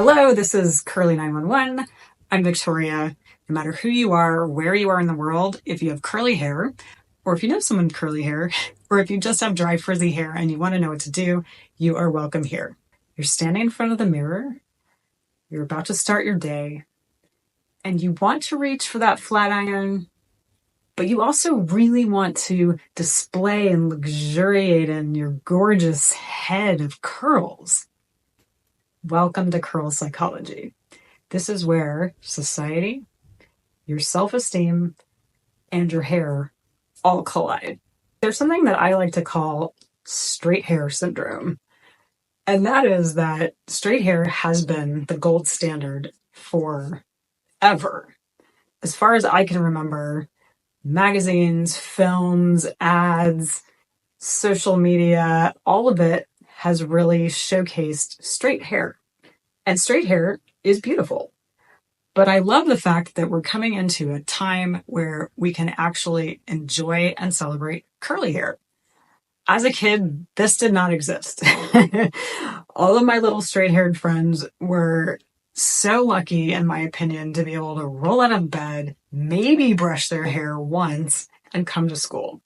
Hello, this is Curly 911. I'm Victoria. No matter who you are, where you are in the world, if you have curly hair, or if you know someone with curly hair, or if you just have dry frizzy hair and you want to know what to do, you are welcome here. You're standing in front of the mirror, you're about to start your day, and you want to reach for that flat iron, but you also really want to display and luxuriate in your gorgeous head of curls. Welcome to Curl Psychology. This is where society, your self-esteem, and your hair all collide. There's something that I like to call straight hair syndrome. And that is that straight hair has been the gold standard forever. As far as I can remember, magazines, films, ads, social media, all of it has really showcased straight hair. And straight hair is beautiful. But I love the fact that we're coming into a time where we can actually enjoy and celebrate curly hair. As a kid, this did not exist. All of my little straight-haired friends were so lucky, in my opinion, to be able to roll out of bed, maybe brush their hair once, and come to school.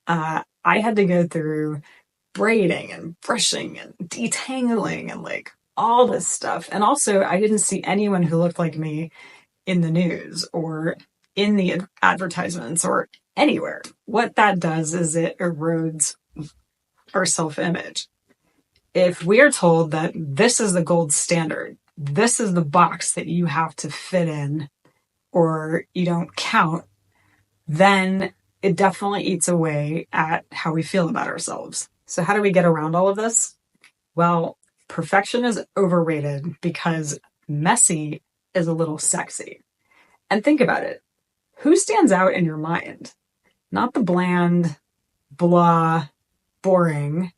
I had to go through braiding and brushing and detangling and all this stuff. And also, I didn't see anyone who looked like me in the news or in the advertisements or anywhere. What that does is it erodes our self-image. If we are told that this is the gold standard, this is the box that you have to fit in, or you don't count, then it definitely eats away at how we feel about ourselves. So how do we get around all of this? Well, perfection is overrated because messy is a little sexy. And think about it. Who stands out in your mind? Not the bland, blah, boring,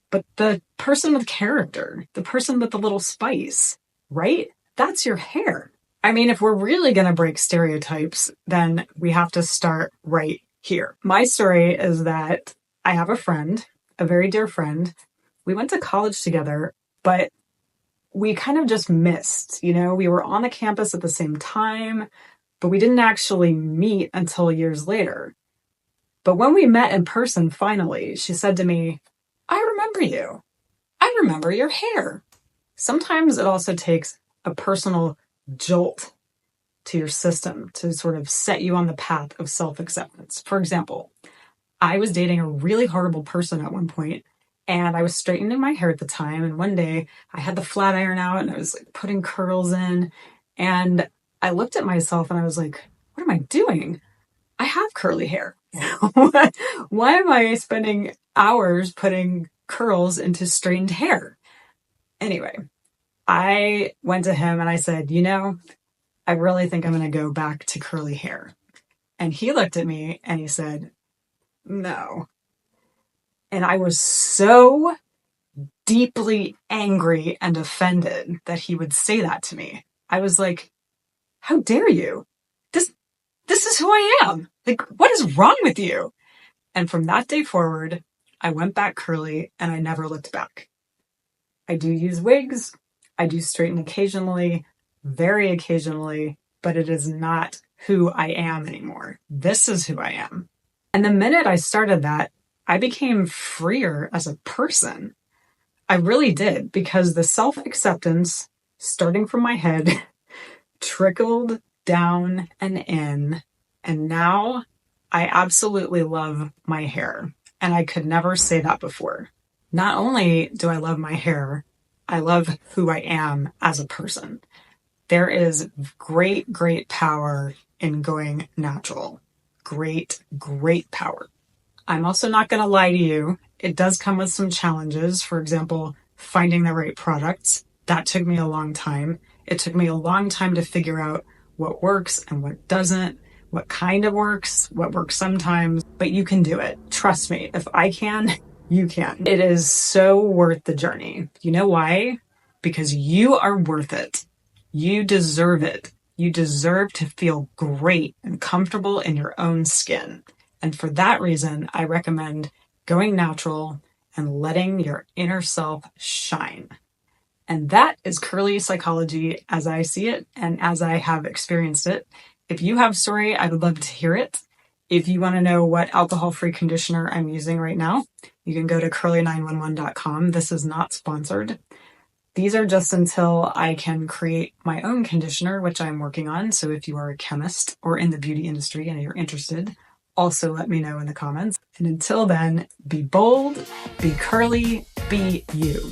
but the person with character, the person with the little spice, right? That's your hair. I mean, if we're really going to break stereotypes, then we have to start right here. My story is that I have a friend, a very dear friend. We went to college together, but we kind of just missed, we were on the campus at the same time, but we didn't actually meet until years later. But when we met in person, finally, she said to me, I remember you. I remember your hair. Sometimes it also takes a personal jolt to your system to sort of set you on the path of self-acceptance. For example, I was dating a really horrible person at one point, and I was straightening my hair at the time. And one day I had the flat iron out and I was putting curls in. And I looked at myself and I was like, what am I doing? I have curly hair. Why am I spending hours putting curls into straightened hair? Anyway, I went to him and I said, I really think I'm going to go back to curly hair. And he looked at me and he said, no. And I was so deeply angry and offended that he would say that to me. I was like, how dare you? This is who I am. What is wrong with you? And from that day forward, I went back curly and I never looked back. I do use wigs. I do straighten occasionally, very occasionally, but it is not who I am anymore. This is who I am. And the minute I started that, I became freer as a person. I really did, because the self-acceptance, starting from my head, trickled down and in. And now I absolutely love my hair. And I could never say that before. Not only do I love my hair, I love who I am as a person. There is great, great power in going natural. Great, great power. I'm also not going to lie to you. It does come with some challenges. For example, finding the right products. That took me a long time. It took me a long time to figure out what works and what doesn't, what kind of works, what works sometimes, but you can do it. Trust me. If I can, you can. It is so worth the journey. You know why? Because you are worth it. You deserve it. You deserve to feel great and comfortable in your own skin. And for that reason, I recommend going natural and letting your inner self shine. And that is curly psychology as I see it and as I have experienced it. If you have a story, I would love to hear it. If you want to know what alcohol-free conditioner I'm using right now, you can go to curly911.com. This is not sponsored. These are just until I can create my own conditioner, which I'm working on. So if you are a chemist or in the beauty industry and you're interested, also let me know in the comments. And until then, be bold, be curly, be you.